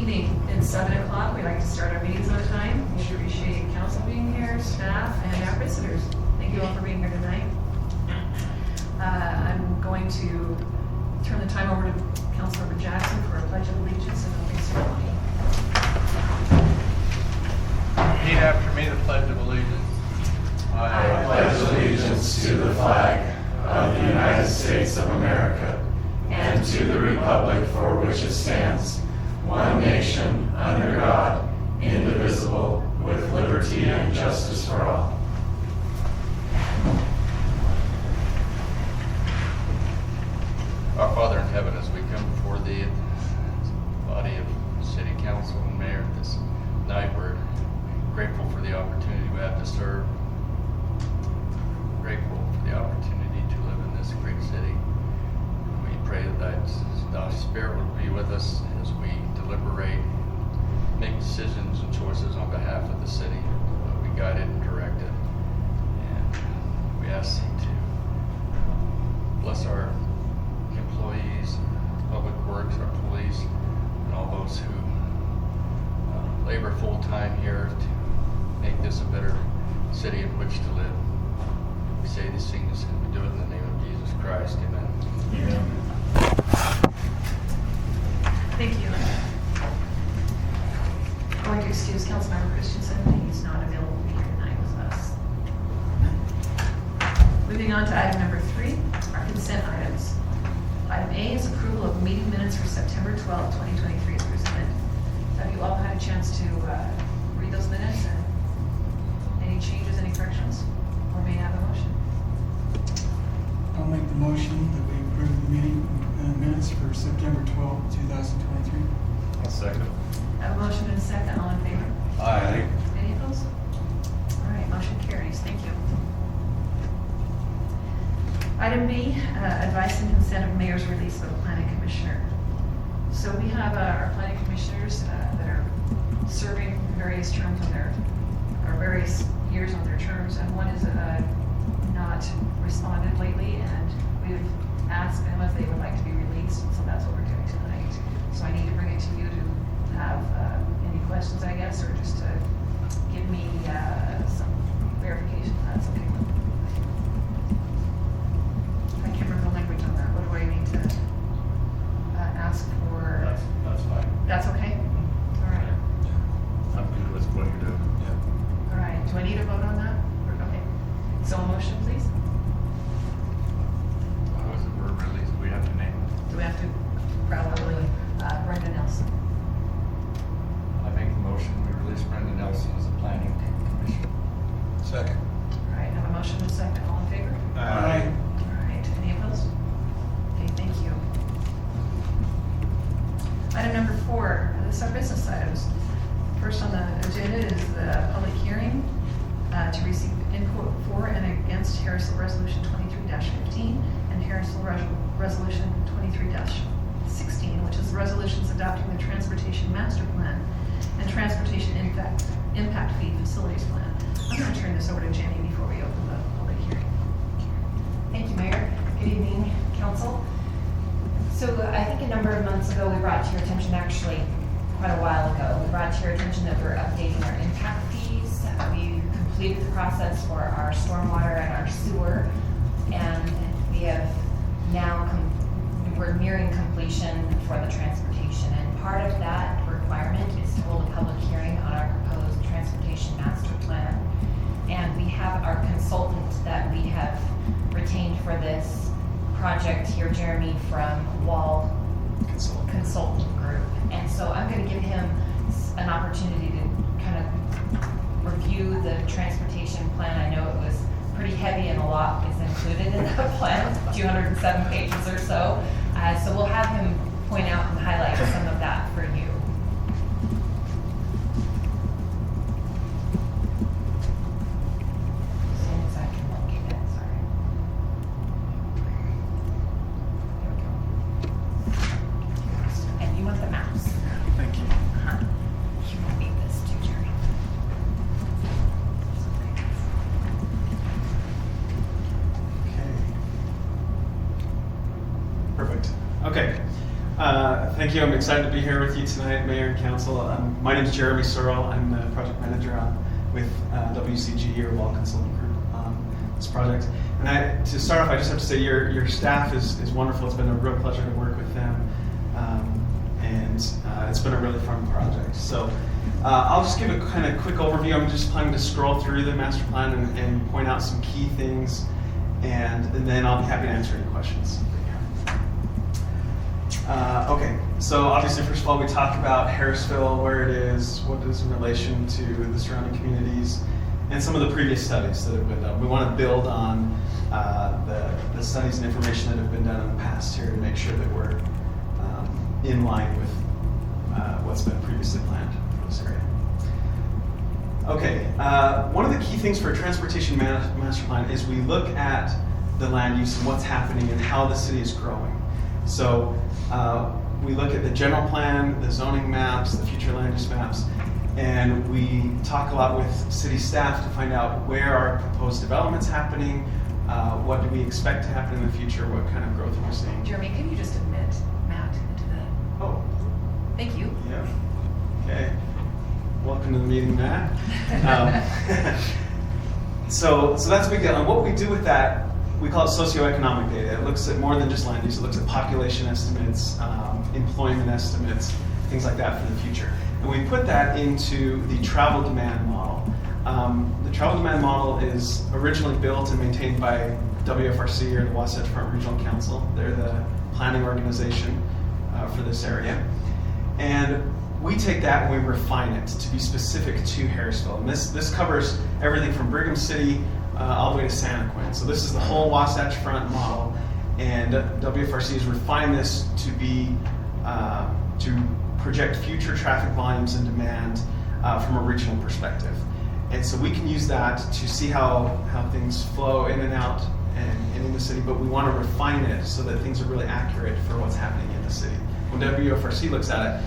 evening. It's 7 o'clock. We like to start our meetings on time. We appreciate council being here, staff, and our visitors. Thank you all for being here tonight. I'm going to turn the time over to Councilmember Jackson for a pledge of allegiance and opening ceremony. Repeat after me the Pledge of Allegiance. I pledge allegiance to the flag of the United States of America and to the republic for which it stands, one nation, under God, indivisible, with liberty and justice for all. Our Father in heaven, as we come before thee, as a body of city council and mayor this night, we're grateful for the opportunity we have to serve. Grateful for the opportunity to live in this great city. We pray that thy Spirit will be with us as we deliberate, make decisions and choices on behalf of the city. Be guided and directed. And we ask thee to bless our employees, public works, our police, and all those who labor full-time here to make this a better city in which to live. We say these things and we do it in the name of Jesus Christ. Amen. Amen. Thank you. I'm going to excuse Councilmember Christensen. He's not available to be here tonight with us. Moving on to item number 3, our consent items. Item A is approval of meeting minutes for September 12, 2023 as presented. Have you all had a chance to read those minutes and any changes, any corrections? Or may I have a motion? I'll make the motion that we approve the meeting minutes for September 12, 2023. I'll second. I have a motion and a second. All in favor? Aye. Any opposed? All right, motion carries. Thank you. Item B, advice and consent of mayor's release of a planning commissioner. So we have our planning commissioners that are serving various terms on their, or various years on their terms, and one is not responded lately, and we've asked them if they would like to be released, so that's what we're doing tonight. So I need to bring it to you to have any questions, I guess, or just to give me some verification that's okay. I can't remember the language on that. What do I need to ask for? That's fine. That's okay? All right. I'm good with what you're doing. Yeah. All right. Do I need a vote on that? Okay. So a motion, please? Was the word release? We have to name it. Do we have to probably Brenda Nelson? I make the motion, we release Brenda Nelson as a planning commissioner. Second. All right. I have a motion and a second. All in favor? Aye. All right. Any opposed? Okay. Thank you. Item number 4. This is our business items. First on the agenda is the public hearing to receive input for and against Harrisville Resolution 23-15 and Harrisville Resolution 23-16, which is resolutions adopting the Transportation Master Plan and Transportation Impact Fee Facilities Plan. I'm going to turn this over to Jennie before we open the public hearing. Thank you, Mayor. Good evening, Council. So I think a number of months ago, we brought to your attention, actually quite a while ago, we brought to your attention that we're updating our impact fees. We completed the process for our stormwater and our sewer, and we have now, we're nearing completion for the transportation. And part of that requirement is to hold a public hearing on our proposed transportation master plan. And we have our consultant that we have retained for this project here, Jeremy from Wall Consultant Group. And so I'm going to give him an opportunity to kind of review the transportation plan. I know it was pretty heavy and a lot is included in that plan, 207 pages or so. So we'll have him point out and highlight some of that for you. As soon as I can locate it, sorry. There we go. And you want the mouse. Thank you. You will need this too, Jerry. Perfect. Okay. Thank you. I'm excited to be here with you tonight, Mayor and Council. My name is Jeremy Searle. I'm the project manager with WCG, or Wall Consulting Group, on this project. And to start off, I just have to say your staff is wonderful. It's been a real pleasure to work with them, and it's been a really fun project. So I'll just give a kind of quick overview. I'm just planning to scroll through the master plan and point out some key things, and then I'll be happy to answer any questions. Okay, so obviously, first of all, we talked about Harrisville, where it is, what it is in relation to the surrounding communities, and some of the previous studies that have been done. We want to build on the studies and information that have been done in the past here to make sure that we're in line with what's been previously planned for this area. Okay, one of the key things for a transportation master plan is we look at the land use and what's happening and how the city is growing. So we look at the general plan, the zoning maps, the future land use maps, and we talk a lot with city staff to find out where are proposed developments happening, what do we expect to happen in the future, what kind of growth we're seeing. Jeremy, can you just admit Matt into the... Oh. Thank you. Yeah. Okay. Welcome to the meeting, Matt. So that's a big deal. And what we do with that, we call it socioeconomic data. It looks at more than just land use. It looks at population estimates, employment estimates, things like that for the future. And we put that into the travel demand model. The travel demand model is originally built and maintained by WFRC, or the Wasatch Front Regional Council. They're the planning organization for this area. And we take that and we refine it to be specific to Harrisville. And this covers everything from Brigham City all the way to Santa Quin. So this is the whole Wasatch Front model, and WFRC has refined this to be to project future traffic volumes and demand from a regional perspective. And so we can use that to see how things flow in and out and in the city, but we want to refine it so that things are really accurate for what's happening in the city. When WFRC looks at it,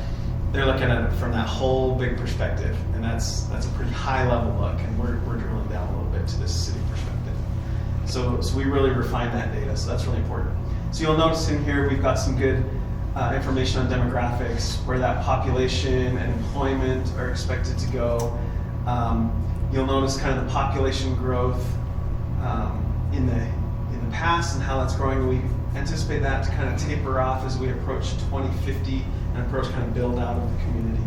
they're looking at it from that whole big perspective, and that's a pretty high level look, and we're drilling down a little bit to this city perspective. So we really refine that data, so that's really important. So you'll notice in here we've got some good information on demographics, where that population and employment are expected to go. You'll notice kind of the population growth in the past and how that's growing. We anticipate that to kind of taper off as we approach 2050 and approach kind of build out of the community.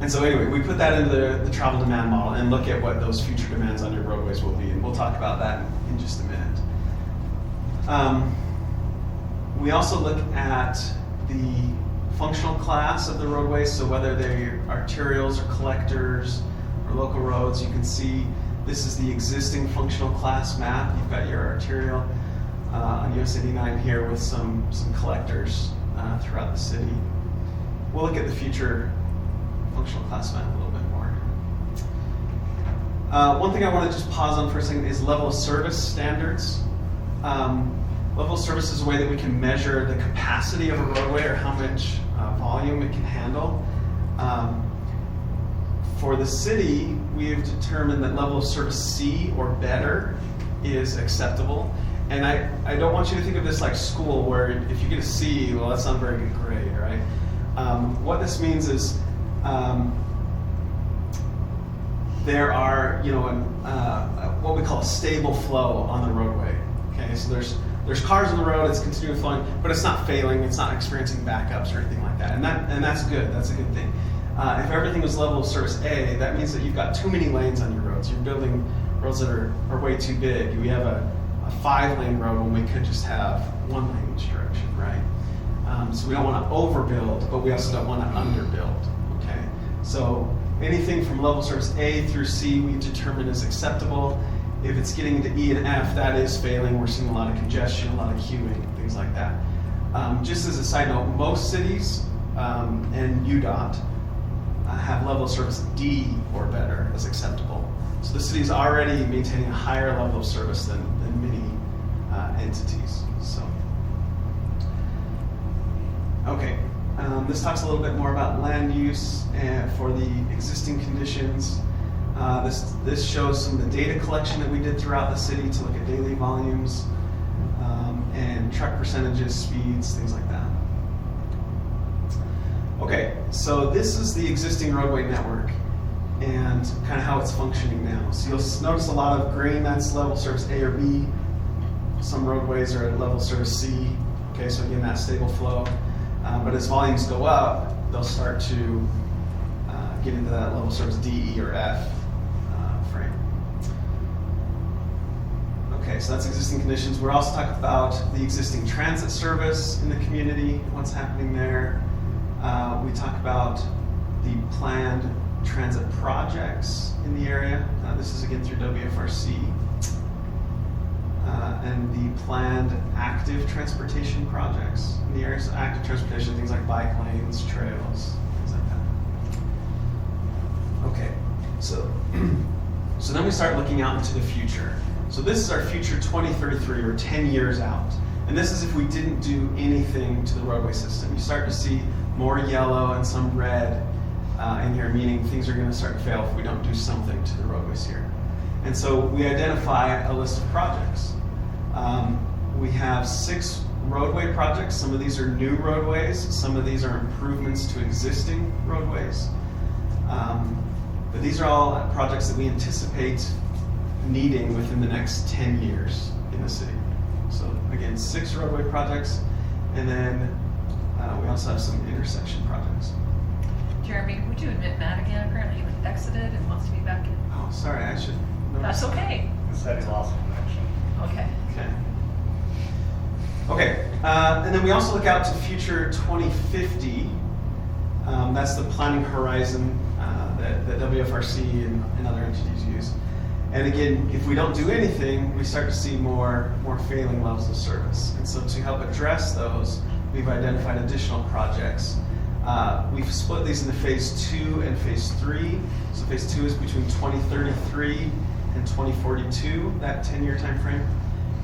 And so anyway, we put that into the travel demand model and look at what those future demands on your roadways will be, and we'll talk about that in just a minute. We also look at the functional class of the roadways, so whether they're arterials or collectors or local roads. You can see this is the existing functional class map. You've got your arterial on US 89 here with some collectors throughout the city. We'll look at the future functional class map a little bit more. One thing I want to just pause on for a second is level of service standards. Level of service is a way that we can measure the capacity of a roadway, or how much volume it can handle. For the city, we have determined that level of service C or better is acceptable. And I don't want you to think of this like school, where if you get a C, well, that's not a very good grade, right? What this means is there are, what we call a stable flow on the roadway. Okay, so there's cars on the road, it's continuing flowing, but it's not failing, it's not experiencing backups or anything like that. And that's good, that's a good thing. If everything was level of service A, that means that you've got too many lanes on your roads. You're building roads that are way too big. We have a 5-lane road when we could just have 1 lane each direction, right? So we don't want to overbuild, but we also don't want to underbuild, okay? So anything from level service A through C we determine is acceptable. If it's getting into E and F, that is failing. We're seeing a lot of congestion, a lot of queuing, things like that. Just as a side note, most cities and UDOT have level of service D or better as acceptable. So the city is already maintaining a higher level of service than many entities. So, okay, this talks a little bit more about land use for the existing conditions. This shows some of the data collection that we did throughout the city to look at daily volumes and truck percentages, speeds, things like that. Okay, so this is the existing roadway network and kind of how it's functioning now. So you'll notice a lot of green, that's level service A or B. Some roadways are at level service C. Okay, so again, that stable flow. But as volumes go up, they'll start to get into that level service D, E, or F frame. Okay, so that's existing conditions. We're also talking about the existing transit service in the community, what's happening there. We talk about the planned transit projects in the area. This is again through WFRC. And the planned active transportation projects in the area. So active transportation, things like bike lanes, trails, things like that. Okay, so then we start looking out into the future. So this is our future 2033, or 10 years out. And this is if we didn't do anything to the roadway system. You start to see more yellow and some red in here, meaning things are going to start to fail if we don't do something to the roadways here. And so we identify a list of projects. We have 6 roadway projects. Some of these are new roadways. Some of these are improvements to existing roadways. But these are all projects that we anticipate needing within the next 10 years in the city. So again, 6 roadway projects, and then we also have some intersection projects. Jeremy, would you admit Matt again? Apparently he like exited and wants to be back in. Oh, sorry, I should know. That's okay. He said he lost connection. Okay. Okay, and then we also look out to future 2050. That's the planning horizon that WFRC and other entities use. And again, if we don't do anything, we start to see more failing levels of service. And so to help address those, we've identified additional projects. We've split these into phase 2 and phase 3. So phase 2 is between 2033 and 2042, that 10-year time frame.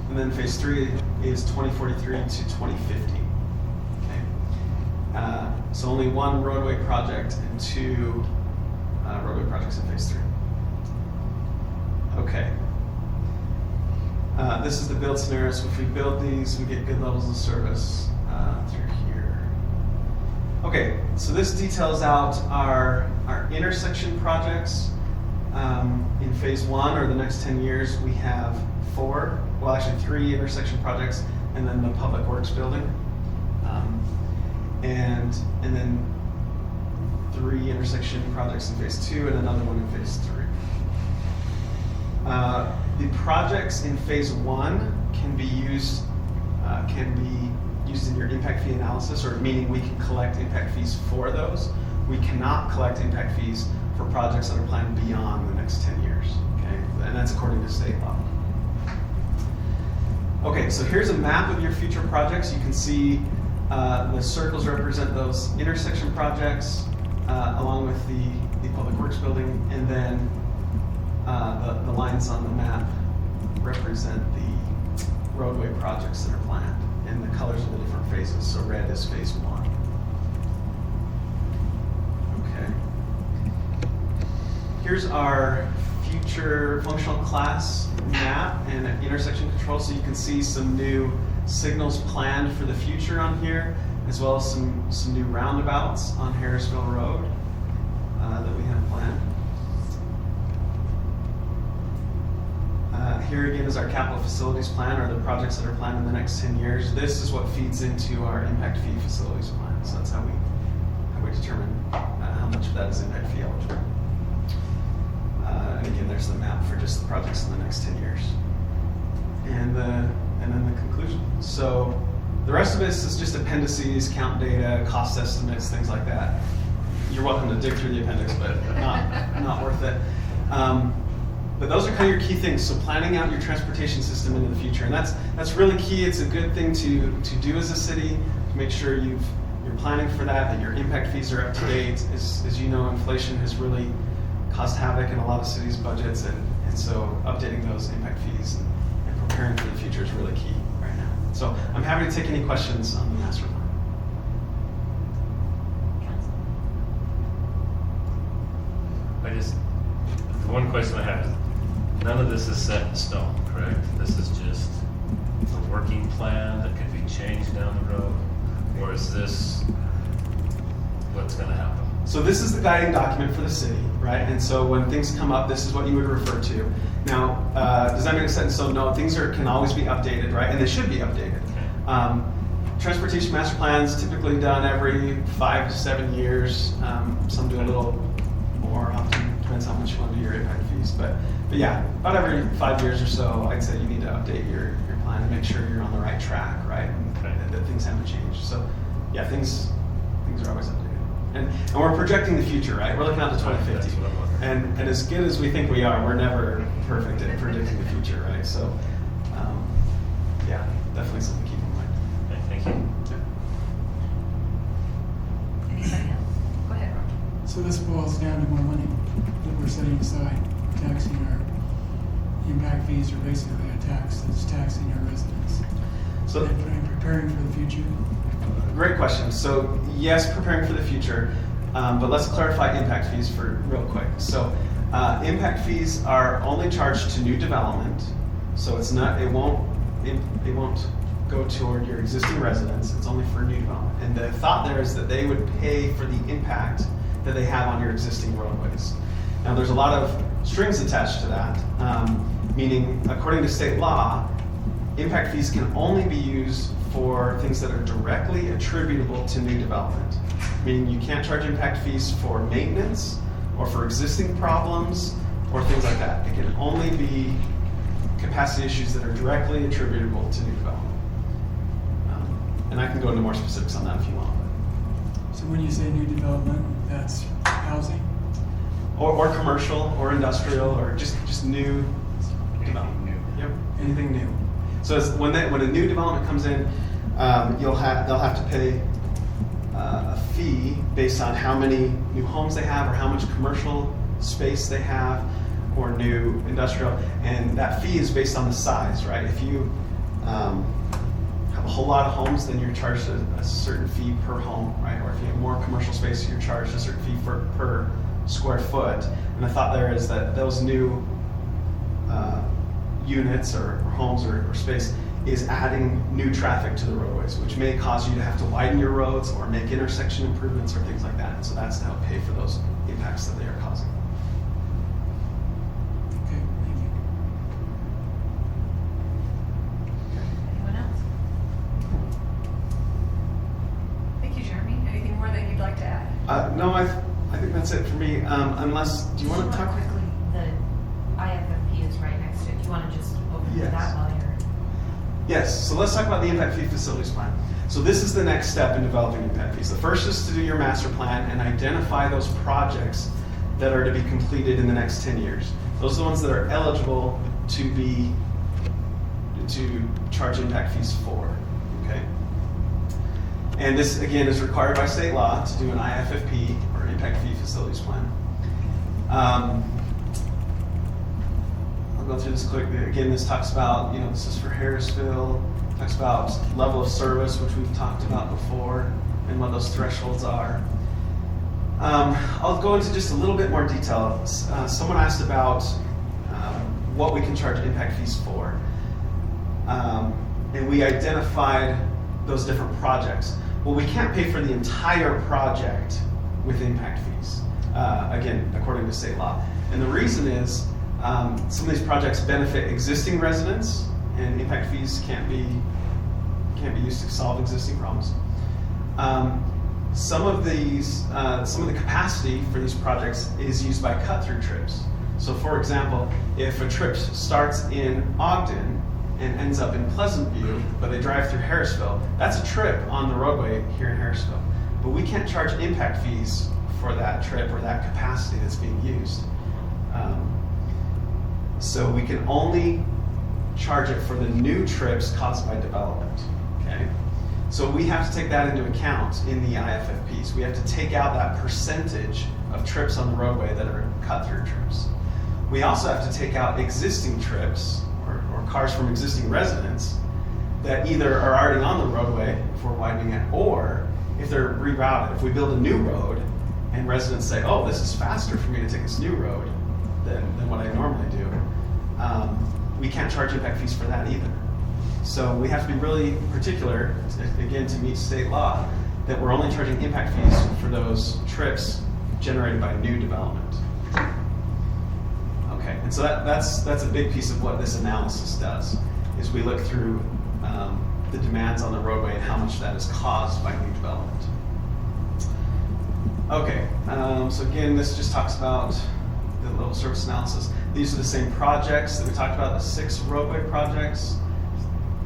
And then phase 3 is 2043 to 2050. Okay. So only 1 roadway project and 2 roadway projects in phase 3. Okay. This is the build scenario. So if we build these, we get good levels of service through here. Okay, so this details out our intersection projects. In phase 1, or the next 10 years, we have 3 intersection projects, and then the public works building, and then 3 intersection projects in phase 2, and another one in phase 3. The projects in phase 1 can be used in your impact fee analysis, or meaning we can collect impact fees for those. We cannot collect impact fees for projects that are planned beyond the next 10 years. Okay, and that's according to state law. Okay, so here's a map of your future projects. You can see the circles represent those intersection projects, along with the public works building, and then the lines on the map represent the roadway projects that are planned, and the colors of the different phases. So red is phase 1. Okay. Here's our future functional class map and intersection control. So you can see some new signals planned for the future on here, as well as some new roundabouts on Harrisville Road that we have planned. Here again is our capital facilities plan, or the projects that are planned in the next 10 years. This is what feeds into our impact fee facilities plan. So that's how we determine how much of that is impact fee eligible. And again, there's the map for just the projects in the next 10 years. And then the conclusion. So the rest of this is just appendices, count data, cost estimates, things like that. You're welcome to dig through the appendix, but not worth it. But those are kind of your key things. So planning out your transportation system into the future, and that's really key. It's a good thing to do as a city, to make sure you're planning for that your impact fees are up to date. As you know, inflation has really caused havoc in a lot of cities' budgets, and so updating those impact fees and preparing for the future is really key right now. So I'm happy to take any questions on the master plan. The one question I have is, none of this is set in stone, correct? This is just a working plan that could be change down the road? Or is this what's gonna happen? So this is the guiding document for the city, right? And so when things come up, this is what you would refer to. Now, does that make sense? So no, things can always be updated, right? And they should be updated. Transportation master plans typically done every 5 to 7 years. Some do a little more often, depends how much you want to do your impact fees. But yeah, about every 5 years or so, I'd say you need to update your plan and make sure you're on the right track, right? And that things haven't changed. So yeah, things are always updated. And we're projecting the future, right? We're looking out to 2050. That's what I'm wondering. And as good as we think we are, we're never perfect at predicting the future, right? So yeah, definitely something to keep in mind. Okay, thank you. Anybody else? Go ahead, Roger. So this boils down to more money that we're setting aside, taxing our impact fees are basically a tax that's taxing our residents. So And preparing for the future. great question. So yes, preparing for the future, but let's clarify impact fees for real quick. So impact fees are only charged to new development. So it's not, it won't go toward your existing residents. It's only for new development. And the thought there is that they would pay for the impact that they have on your existing roadways. Now there's a lot of strings attached to that, meaning according to state law, impact fees can only be used for things that are directly attributable to new development. Meaning you can't charge impact fees for maintenance or for existing problems or things like that. It can only be capacity issues that are directly attributable to new development. And I can go into more specifics on that if you want. So when you say new development, that's housing? Or commercial or industrial or just new development. Yep, anything new. So when a new development comes in, they'll have to pay a fee based on how many new homes they have or how much commercial space they have or new industrial. And that fee is based on the size, right? If you have a whole lot of homes, then you're charged a certain fee per home, right? Or if you have more commercial space, you're charged a certain fee per square foot. And the thought there is that those new units or homes or space is adding new traffic to the roadways, which may cause you to have to widen your roads or make intersection improvements or things like that. And so that's to help pay for those impacts that they are causing. Okay, thank you. Anyone else? Thank you, Jeremy. Anything more that you'd like to add? No, I think that's it for me. Unless, do you want to talk? Quickly, the IFFP is right next to it. Do you want to just open to Yes. that while you're? Yes, so let's talk about the impact fee facilities plan. So this is the next step in developing impact fees. The first is to do your master plan and identify those projects that are to be completed in the next 10 years. Those are the ones that are eligible to charge impact fees for, okay? And this, again, is required by state law to do an IFFP, or impact fee facilities plan. I'll go through this quickly. Again, this talks about, this is for Harrisville, talks about level of service, which we've talked about before, and what those thresholds are. I'll go into just a little bit more detail. Someone asked about what we can charge impact fees for. And we identified those different projects. Well, we can't pay for the entire project with impact fees, again, according to state law. And the reason is some of these projects benefit existing residents, and impact fees can't be used to solve existing problems. Some of the capacity for these projects is used by cut-through trips. So, for example, if a trip starts in Ogden and ends up in Pleasant View, but they drive through Harrisville, that's a trip on the roadway here in Harrisville. But we can't charge impact fees for that trip or that capacity that's being used. So we can only charge it for the new trips caused by development, okay? So we have to take that into account in the IFFPs. We have to take out that percentage of trips on the roadway that are cut-through trips. We also have to take out existing trips or cars from existing residents that either are already on the roadway if we're widening it, or if they're rerouted. If we build a new road and residents say, oh, this is faster for me to take this new road than what I normally do, we can't charge impact fees for that either. So we have to be really particular, again, to meet state law, that we're only charging impact fees for those trips generated by new development. Okay, and so that's a big piece of what this analysis does, is we look through the demands on the roadway and how much that is caused by new development. Okay, so again, this just talks about the little service analysis. These are the same projects that we talked about, the 6 roadway projects,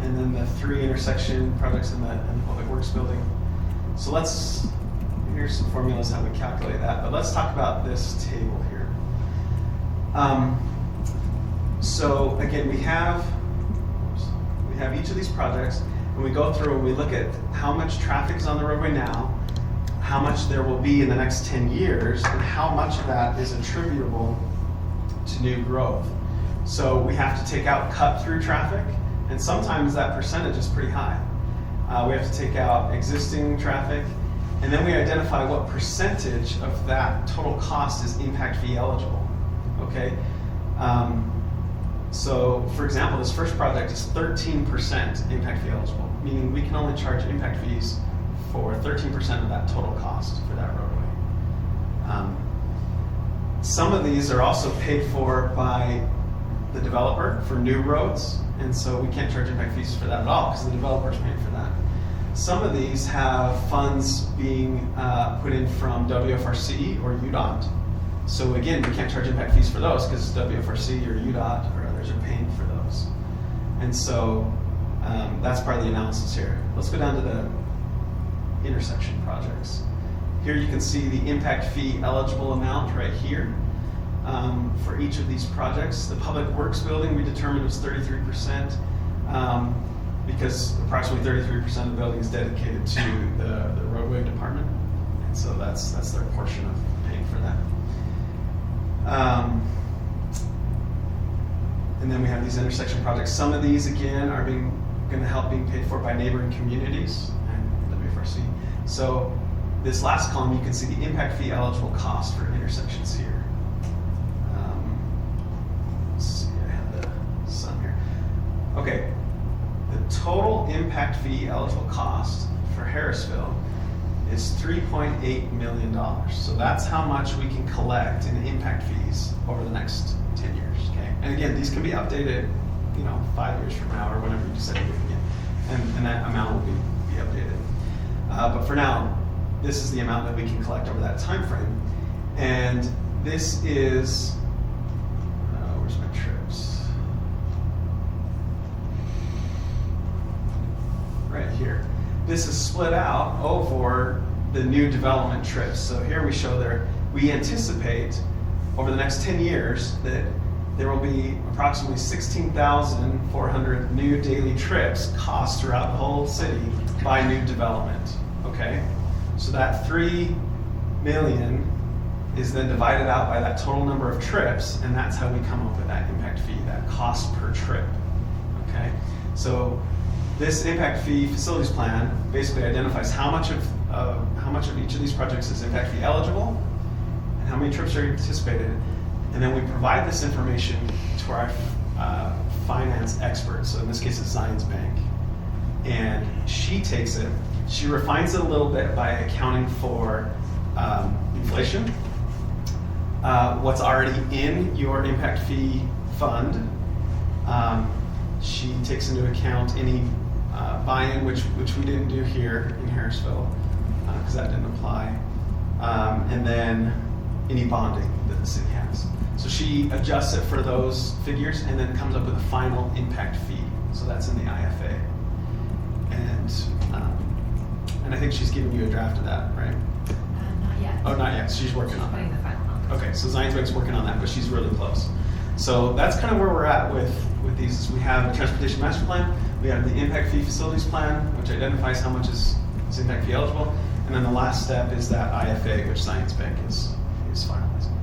and then the 3 intersection projects in the public works building. So here's some formulas how we calculate that, but let's talk about this table here. So again, we have each of these projects, and we go through and we look at how much traffic is on the roadway now, how much there will be in the next 10 years, and how much of that is attributable to new growth. So we have to take out cut-through traffic, and sometimes that percentage is pretty high. We have to take out existing traffic, and then we identify what percentage of that total cost is impact fee eligible, okay? So, for example, this first project is 13% impact fee eligible, meaning we can only charge impact fees for 13% of that total cost for that roadway. Some of these are also paid for by the developer for new roads, and so we can't charge impact fees for that at all because the developer's paying for that. Some of these have funds being put in from WFRC or UDOT. So again, we can't charge impact fees for those because WFRC or UDOT or others are paying for those. And so that's part of the analysis here. Let's go down to the intersection projects. Here you can see the impact fee eligible amount right here for each of these projects. The public works building we determined was 33%. Because approximately 33% of the building is dedicated to the roadway department, and so that's their portion of paying for that. And then we have these intersection projects. Some of these, again, are going to help being paid for by neighboring communities and WFRC. So this last column, you can see the impact fee eligible cost for intersections here. Let's see, I have the sum here. Okay. The total impact fee eligible cost for Harrisville is $3.8 million. So that's how much we can collect in impact fees over the next 10 years. Okay, and again, these can be updated, 5 years from now or whenever you decide to do it again, and that amount will be updated. But for now, this is the amount that we can collect over that time frame, and this is where's my trips? Right here. This is split out over the new development trips. So here we show we anticipate over the next 10 years that there will be approximately 16,400 new daily trips cost throughout the whole city by new development. Okay? So that 3 million is then divided out by that total number of trips, and that's how we come up with that impact fee, that cost per trip. Okay? So this impact fee facilities plan basically identifies how much of each of these projects is impact fee eligible and how many trips are anticipated, and then we provide this information to our finance experts. So in this case, it's Zions Bank, and she takes it, she refines it a little bit by accounting for inflation, what's already in your impact fee fund. She takes into account any buy-in, which we didn't do here in Harrisville, because that didn't apply, and then any bonding that the city has. So she adjusts it for those figures and then comes up with a final impact fee. So that's in the IFA. And I think she's giving you a draft of that, right? Not yet. Oh, not yet. She's working on Putting that. the final number. Okay, so Zions Bank's working on that, but she's really close. So that's kind of where we're at with these. We have a transportation master plan, we have the impact fee facilities plan, which identifies how much is impact fee eligible, and then the last step is that IFA, which Zions Bank is finalizing.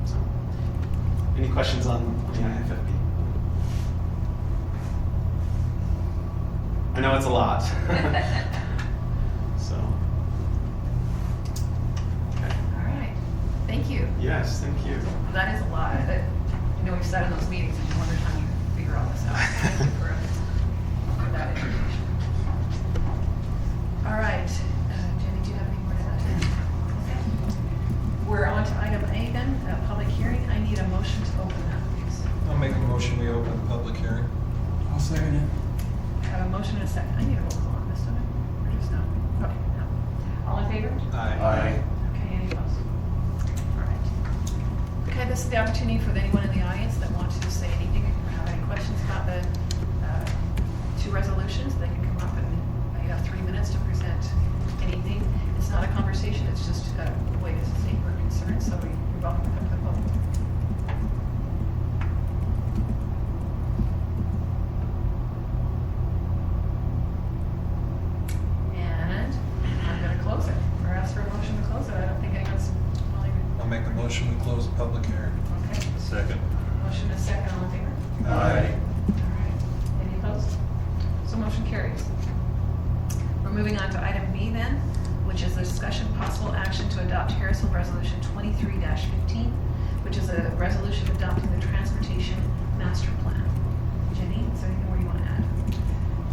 So, any questions on the IFFP? I know it's a lot. So, okay. All right, thank you. Yes, thank you. That is a lot. We've said in those meetings, and you wonder how you figure all this out. Thank you for motion we open the public hearing. I'll second it. I have a motion and a second. I need a roll call on this, don't I? Or just no? Okay, no. All in favor? Aye. Okay, any opposed? All right. Okay, this is the opportunity for anyone in the audience that wants to say anything or have any questions about the two resolutions. They can come up and you have 3 minutes to present anything. It's not a conversation, it's just a way to state your concerns, so you're welcome to come to the podium. And I'm going to close it, or ask for a motion to close it. I don't think anyone's calling it. I'll make a motion we close the public hearing. Okay, Second. motion is second, all in favor? Aye. All right, any opposed? So motion carries. We're moving on to item B then, which is the discussion possible action to adopt Harrisville Resolution 23-15, which is a resolution adopting the transportation master plan. Jennie, is there anything more you want to add?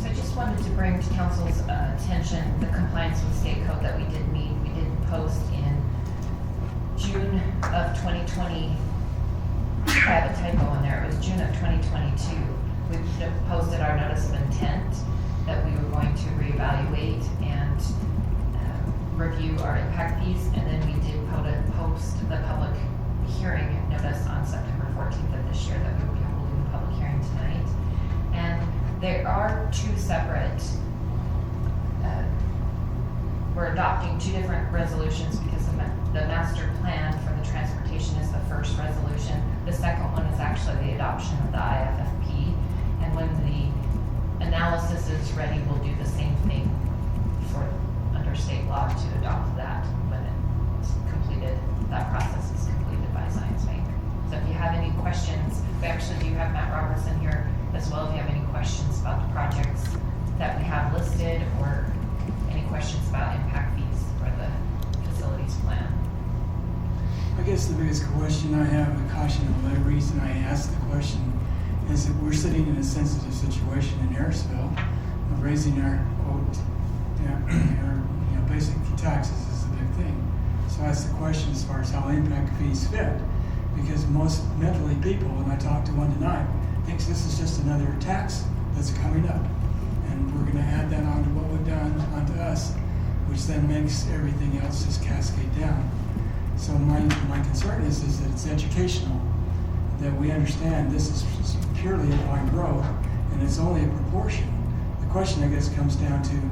So I just wanted to bring to council's attention the compliance with state code that we did meet. We did post in June of 2020. I have a typo in there. It was June of 2022. We posted our notice of intent that we were going to reevaluate and review our impact fees, and then we did post the public hearing notice on September 14th of this year that we will be holding the public hearing tonight. And there are two separate, we're adopting two different resolutions because the master plan for the transportation is the first resolution. The second one is actually the adoption of the IFFP. And when the analysis is ready, we'll do the same thing for under state law to adopt that when it's completed. That process is completed by Science Bank. So if you have any questions, we actually do have Matt Robertson here as well. If you have any questions about the projects that we have listed or any questions about impact fees for the facilities plan. I guess the biggest question I have, the caution, the reason I asked the question is that we're sitting in a sensitive situation in Harrisville of raising our quote, our basic taxes is the big thing. So I asked the question as far as how impact fees fit, because most mentally people, when I talked to one tonight, thinks this is just another tax that's coming up, and we're going to add that onto what we've done onto us, which then makes everything else just cascade down. So my concern is that it's educational, that we understand this is purely upon growth, and it's only a proportion. The question, I guess, comes down to,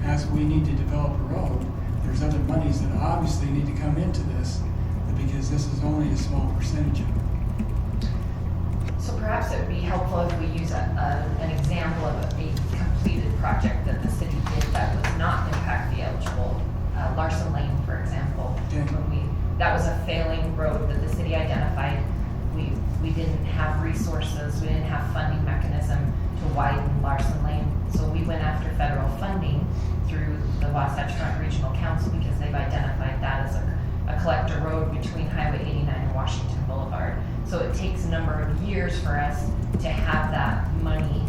as we need to develop a road, there's other monies that obviously need to come into this, because this is only a small percentage of it. So perhaps it would be helpful if we use an example of a completed project that the city did that was not impact fee eligible. Larson Lane, for example. Okay. That was a failing road that the city identified. We didn't have resources, we didn't have funding mechanism to widen Larson Lane. So we went after federal funding through the Wasatch Front Regional Council because they've identified that as a collector road between Highway 89 and Washington Boulevard. So it takes a number of years for us to have that money,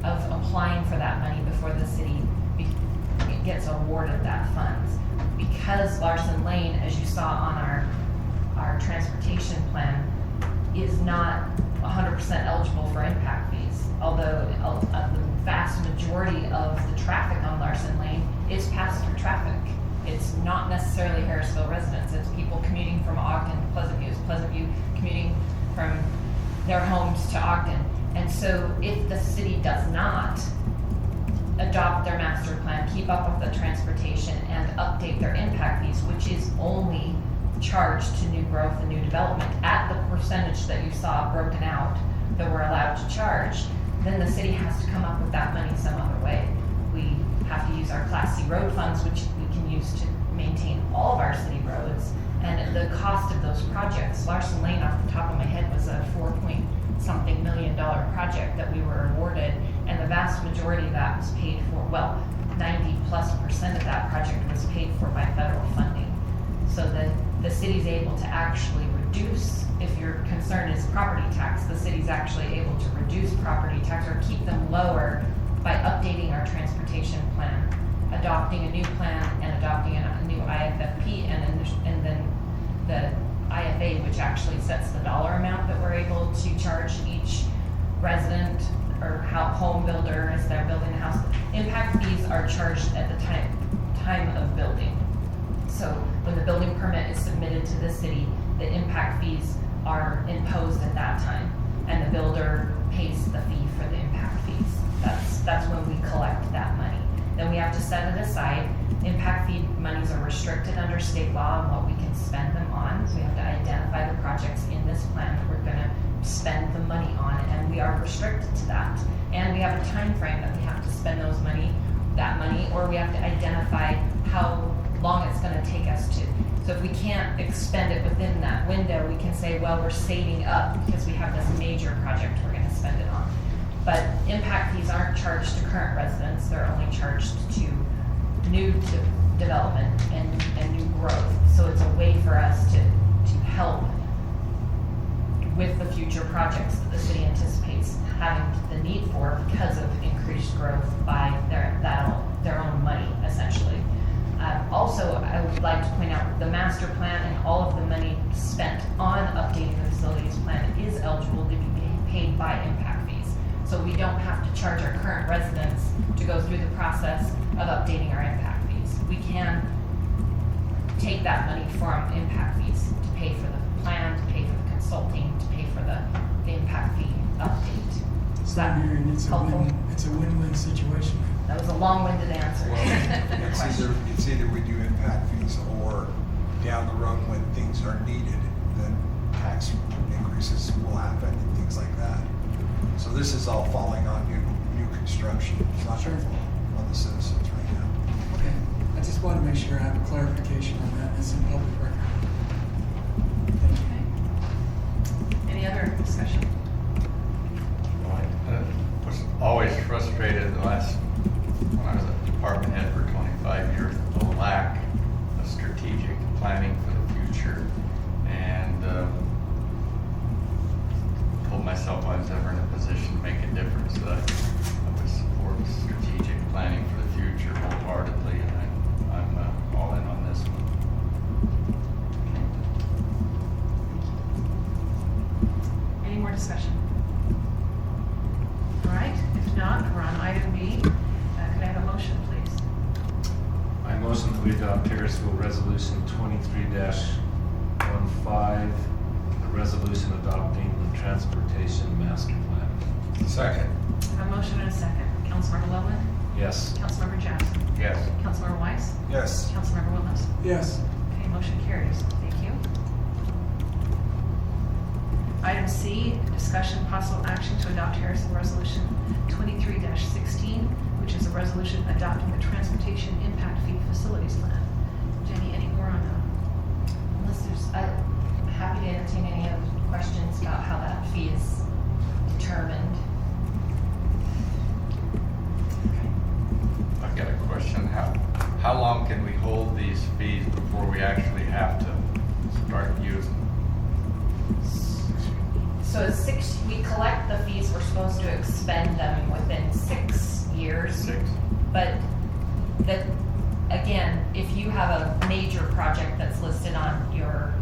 of applying for that money before the city gets awarded that funds. Because Larson Lane, as you saw on our transportation plan, is not 100% eligible for impact fees. Although the vast majority of the traffic on Larson Lane is pass-through traffic. It's not necessarily Harrisville residents. It's people commuting from Ogden to Pleasant View. It's Pleasant View commuting from their homes to Ogden. And so if the city does not adopt their master plan, keep up with the transportation, and update their impact fees, which is only charged to new growth and new development at the percentage that you saw broken out that we're allowed to charge, then the city has to come up with that money some other way. We have to use our Class C road funds, which we can use to maintain all of our city roads, and the cost of those projects. Larson Lane, off the top of my head, was a $4-point-something million project that we were awarded, and the vast majority of that was paid for, 90+% of that project was paid for by federal funding. So the city's able to actually reduce, if your concern is property tax, the city's actually able to reduce property tax or keep them lower by updating our transportation plan, adopting a new plan and adopting a new IFFP, and then the IFA, which actually sets the dollar amount that we're able to charge each resident or home builder as they're building a house. Impact fees are charged at the time of building. So when the building permit is submitted to the city, the impact fees are imposed at that time, and the builder pays the fee for the impact fees. That's when we collect that money. Then we have to set it aside. Impact fee monies are restricted under state law on what we can spend them on. So we have to identify the projects in this plan that we're gonna spend the money on, and we are restricted to that. And we have a time frame that we have to spend that money, or we have to identify how long it's gonna take us to. So if we can't expend it within that window, we can say, well, we're saving up because we have this major project we're gonna spend it on. But impact fees aren't charged to current residents, they're only charged to new development and new growth. So it's a way for us to help with the future projects that the city anticipates having the need for because of increased growth by their own money, essentially. Also, I would like to point out the master plan and all of the money spent on updating the facilities plan is eligible to be paid by impact fees. So we don't have to charge our current residents to go through the process of updating our impact fees. We can take that money from impact fees to pay for the plan, to pay for the consulting, to pay for the impact fee update. Is So that I'm hearing helpful? it's a win-win situation. That was a long-winded answer. to the question. It's either we do impact fees or down the road when things are needed, then tax increases will happen and things like that. So this is all falling on new construction. It's not Sure. on the citizens right now. Okay, I just want to make sure I have a clarification on that. It's in public record. Thank you. Okay. Any other discussion? I was always frustrated when I was a department head for 25 years, the lack of strategic planning for the future. And told myself I was ever in a position to make a difference, that I would support strategic planning for the future wholeheartedly, and I'm all in on this one. Any more discussion? All right, if not, we're on item B. Could I have a motion, please? I motion that we adopt Harrisville Resolution 23-15, the resolution adopting the transportation master plan. Second. I have a motion and a second. Councilmember Loveland? Yes. Councilmember Jackson? Yes. Councilmember Weiss? Yes. Councilmember Williams? Yes, Okay, motion carries. Thank you. Item C, discussion possible action to adopt Harrisville Resolution 23-16, which is a resolution adopting the transportation impact fee facilities plan. Jenny, any more on that? Unless I'm happy to entertain any other questions about how that fee is determined. I've got a question. How long can we hold these fees before we actually have to start using them? So we collect the fees, we're supposed to expend them within 6 years. 6? But again, if you have a major project that's listed on your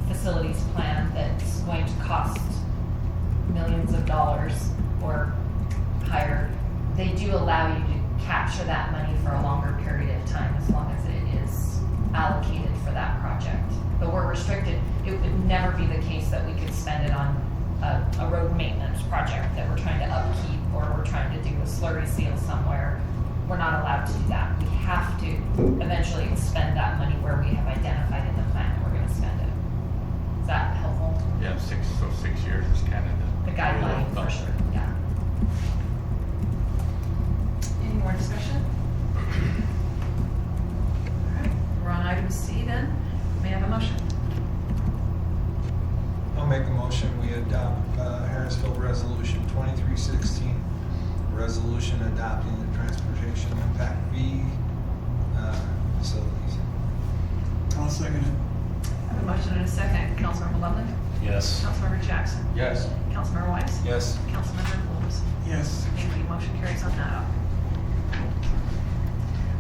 facilities plan that's going to cost millions of dollars or higher, they do allow you to capture that money for a longer period of time as long as it is allocated for that project. But we're restricted. It would never be the case that we could spend it on a road maintenance project that we're trying to upkeep, or we're trying to do a slurry seal somewhere. We're not allowed to do that. We have to eventually expend that money where we have identified in the plan that we're going to spend it. Is that helpful? Yeah, 6 years is kind of The guideline, rule of for thumb. sure, yeah. Any more discussion? All right, we're on item C then. May I have a motion? I'll make a motion, we adopt Harrisville Resolution 2316, resolution adopting the transportation impact fee facilities. I'll second it. I have a motion and a second. Councilmember Loveland? Yes. Councilmember Jackson? Yes. Councilmember Weiss? Yes. Councilmember Williams? Yes, Thank you. Motion carries on that.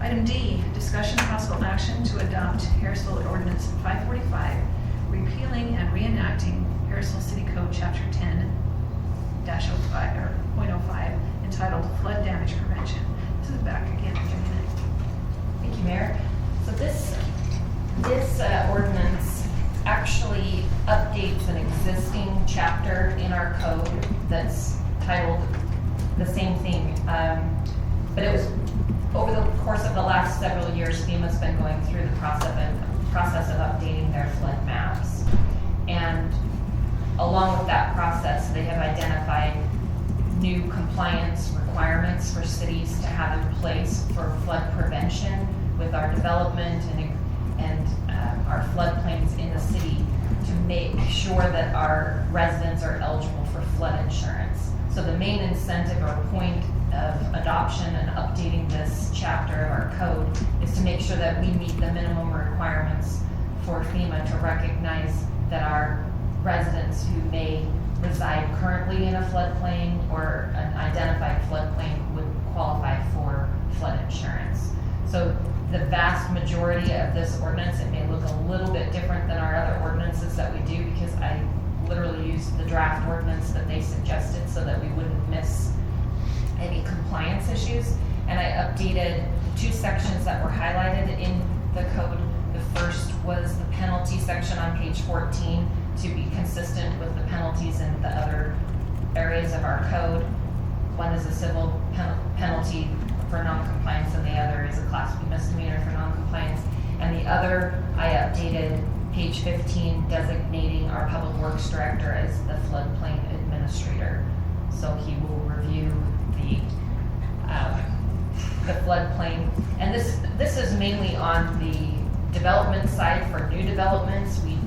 Item D, discussion possible action to adopt Harrisville Ordinance 545, repealing and reenacting Harrisville City Code Chapter 10-05 or .05 entitled Flood Damage Prevention. This is back again, Jennie Knight. Thank you, Mayor. So this ordinance actually updates an existing chapter in our code that's titled the same thing. But it was over the course of the last several years, FEMA's been going through the process of updating their flood maps. And along with that process, they have identified new compliance requirements for cities to have in place for flood prevention with our development and our floodplains in the city to make sure that our residents are eligible for flood insurance. So the main incentive or point of adoption and updating this chapter of our code is to make sure that we meet the minimum requirements for FEMA to recognize that our residents who may reside currently in a floodplain or an identified floodplain would qualify for flood insurance. So the vast majority of this ordinance, it may look a little bit different than our other ordinances that we do because I literally used the draft ordinance that they suggested so that we wouldn't miss any compliance issues. And I updated the two sections that were highlighted in the code. The first was the penalty section on page 14 to be consistent with the penalties in the other areas of our code. One is a civil penalty for noncompliance and the other is a Class B misdemeanor for noncompliance. And the other, I updated page 15 designating our public works director as the floodplain administrator. So he will review the floodplain. And this is mainly on the development side for new developments. We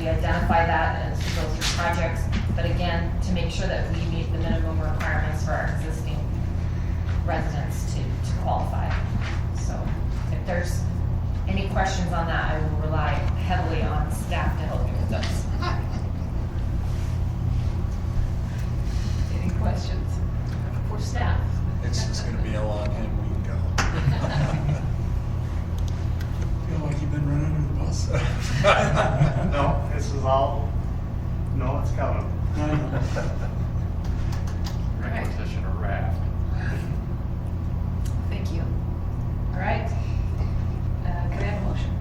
identify that as we go through projects, but again, to make sure that we meet the minimum requirements for our existing residents to qualify. So if there's any questions on that, I will rely heavily on staff to help me with those. Any questions for staff? It's just gonna be a long hand we can go. Feel like you've been run under the bus. No, this is all, no, it's coming. Right. Petition or raft. Thank you. All right. Can I have a motion?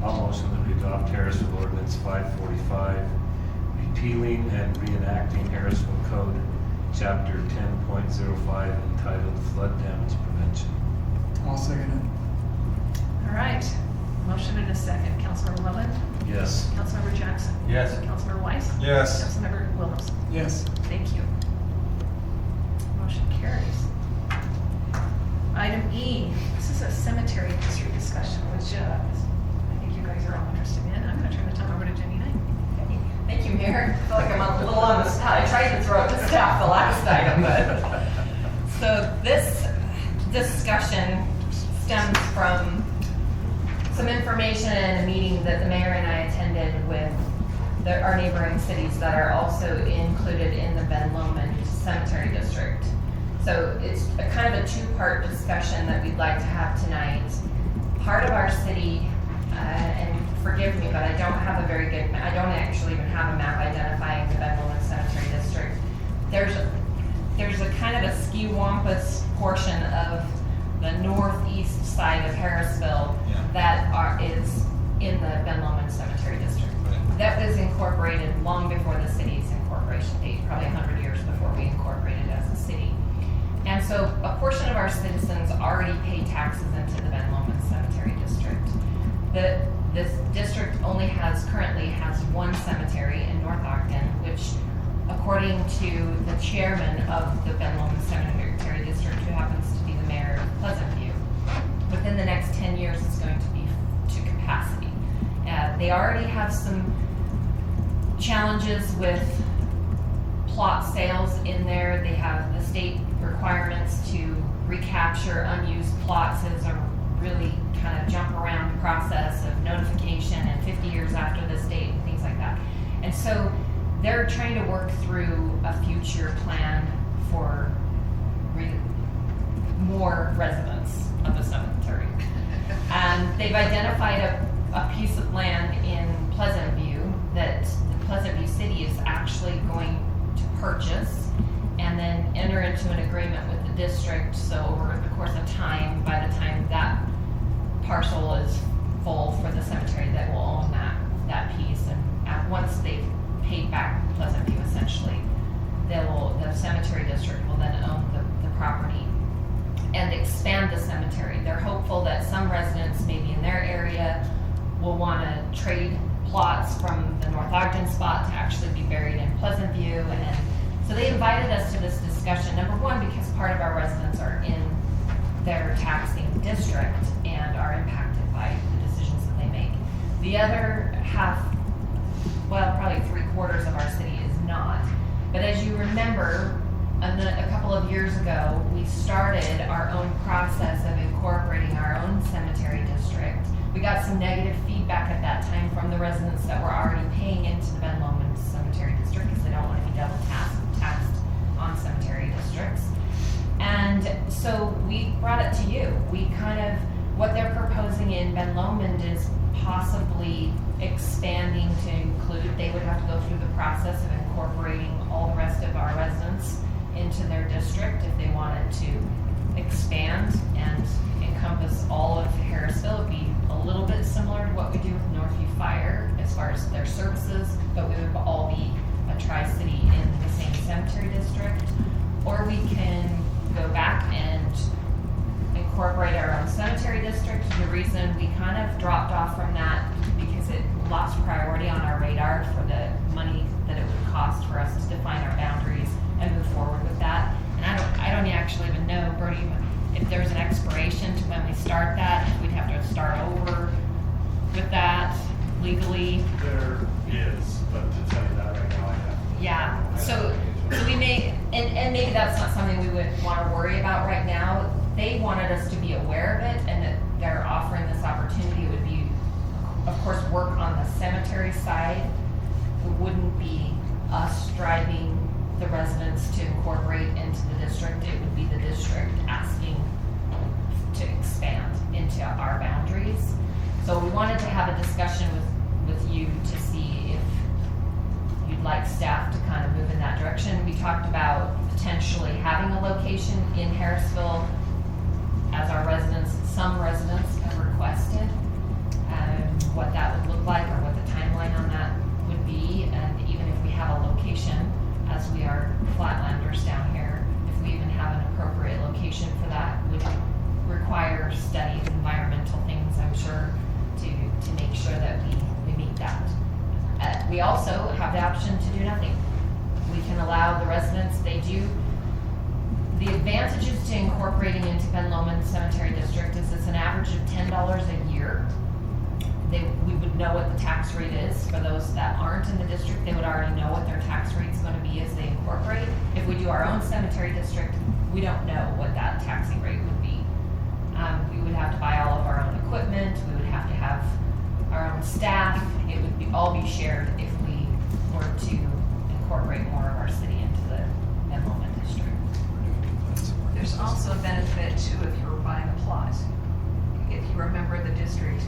I'll motion that we adopt Harrisville Ordinance 545, repealing and reenacting Harrisville Code, Chapter 10.05, entitled Flood Damage Prevention. I'll second it. All right. Motion and a second. Councilmember Levin? Yes. Councilmember Jackson? Yes. Councilmember Weiss? Yes. Councilmember Williams? Yes. Thank you. Motion carries. Item E, this is a cemetery history discussion, which I think you guys are all interested in. I'm going to turn the time over to Jennie Knight. Thank you, Mayor. I feel like I'm a little on the spot. I tried to throw it to staff the last item, but. So this discussion stems from some information and a meeting that the mayor and I attended with our neighboring cities that are also included in the Ben Lomond Cemetery District. So it's a kind of a two-part discussion that we'd like to have tonight. Part of our city, and forgive me, but I don't have a very good, I don't actually even have a map identifying the Ben Lomond Cemetery District. There's a kind of a ski-wampus portion of the northeast side of Harrisville that is in the Ben Lomond Cemetery District. That was incorporated long before the city's incorporation date, probably 100 years before we incorporated as a city. And so a portion of our citizens already pay taxes into the Ben Lomond Cemetery District. This district currently has one cemetery in North Ogden, which according to the chairman of the Ben Lomond Cemetery District, who happens to be the mayor of Pleasantview, within the next 10 years it's going to be to capacity. They already have some challenges with plot sales in there. They have the state requirements to recapture unused plots as a really kind of jump around process of notification and 50 years after this date and things like that. And so they're trying to work through a future plan for more residents of the cemetery. And they've identified a piece of land in into an agreement with the district, so over the course of time, by the time that parcel is full for the cemetery, that will own that piece, and once they've paid back Pleasant View, essentially, the cemetery district will then own the property and expand the cemetery. They're hopeful that some residents, maybe in their area, will want to trade plots from the North Ogden spot to actually be buried in Pleasant View. And so they invited us to this discussion, number one, because part of our residents are in their taxing district and are impacted by the decisions that they make. The other half, well, probably 3/4 of our city is not. But as you remember, a couple of years ago, we started our own process of incorporating our own cemetery district. We got some negative feedback at that time from the residents that were already paying into the Ben Lomond Cemetery District because they don't want to be double taxed on cemetery districts. And so we brought it to you. What they're proposing in Ben Lomond is possibly expanding to include, they would have to go through the process of incorporating all the rest of our residents into their district if they wanted to expand and encompass all of Harrisville. It would be a little bit similar to what we do with Northview Fire as far as their services, but we would all be a tri-city in the same cemetery district. Or we can go back and incorporate our own cemetery district. The reason we kind of dropped off from that because it lost priority on our radar for the money that it would cost for us to define our boundaries and move forward with that. And I don't actually even know, Bertie, if there's an expiration to when we start that, if we'd have to start over with that legally. There is, but to tell you that right now, I have. Yeah, so we may, and maybe that's not something we would want to worry about right now. They wanted us to be aware of it and that they're offering this opportunity. It would be, of course, work on the cemetery side. It wouldn't be us driving the residents to incorporate into the district. It would be the district asking to expand into our boundaries. So we wanted to have a discussion with you to see if you'd like staff to kind of move in that direction. We talked about potentially having a location in Harrisville as our residents, some residents have requested, what that would look like or what the timeline on that would be. And even if we have a location, as we are flatlanders down here, if we even have an appropriate location for that, would require studies, environmental things, I'm sure, to make sure that we meet that. We also have the option to do nothing. We can allow the residents, the advantages to incorporating into Ben Lomond Cemetery District is it's an average of $10 a year. We would know what the tax rate is for those that aren't in the district. They would already know what their tax rate is going to be as they incorporate. If we do our own cemetery district, we don't know what that taxing rate would be. We would have to buy all of our own equipment. We would have to have our own staff. It would all be shared if we were to incorporate more of our city into the Ben Lomond district. There's also a benefit to if you're buying a plot. If you remember the district,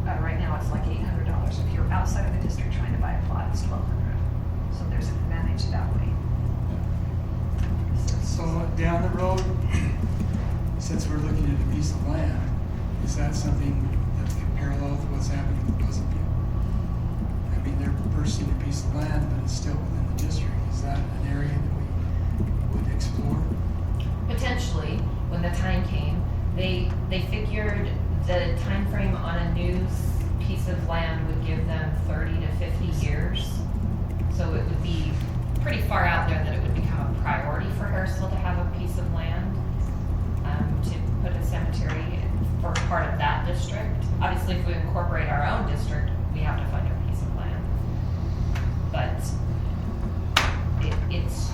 right now it's like $800. If you're outside of the district trying to buy a plot, it's $1,200. So there's an advantage that way. So down the road, since we're looking at a piece of land, is that something that's parallel to what's happening in Pleasant View? I mean, they're purchasing a piece of land, but it's still within the district. Is that an area that we would explore? Potentially, when the time came, they figured the time frame on a new piece of land would give them 30 to 50 years. So it would be pretty far out there that it would become a priority for Harrisville to have a piece of land to put a cemetery for part of that district. Obviously, if we incorporate our own district, we have to find a piece of land. But it's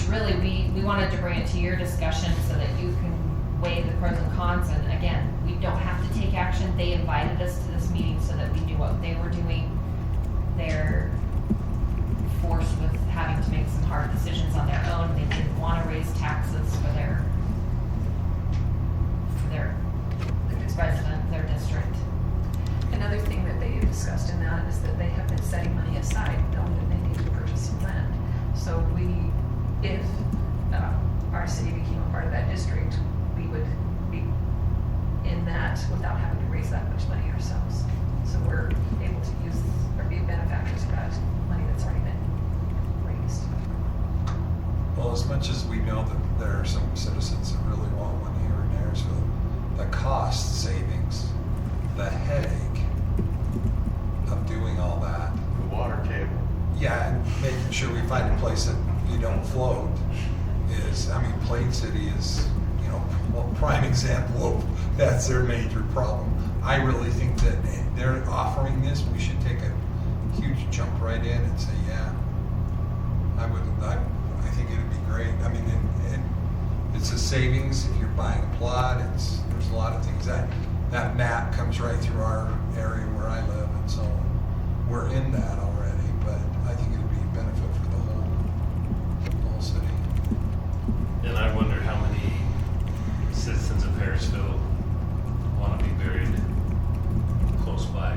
really, we wanted to bring it to your discussion so that you can weigh the pros and cons. And again, we don't have to take action. They invited us to this meeting so that we knew what they were doing. They're forced with having to make some hard decisions on their own. They didn't want to raise taxes for their resident, their district. Another thing that they discussed in that is that they have been setting money aside, knowing that they need to purchase some land. So if city became a part of that district, we would be in that without having to raise that much money ourselves. So we're able to use, or be benefactors of that money that's already been raised. Well, as much as we know that there are some citizens that really want one here in Harrisville, the cost savings, the headache of doing all that. The water table. Yeah, and making sure we find a place that you don't float is, I mean, Plain City is, you know, a prime example of that's their major problem. I really think that they're offering this, we should take a huge jump right in and say, yeah, I think it'd be great. I mean, and it's a savings if you're buying a plot. There's a lot of things that map comes right through our area where I live, and so we're in that already. But I think it'd be a benefit for the whole city. And I wonder how many citizens of Harrisville want to be buried close by.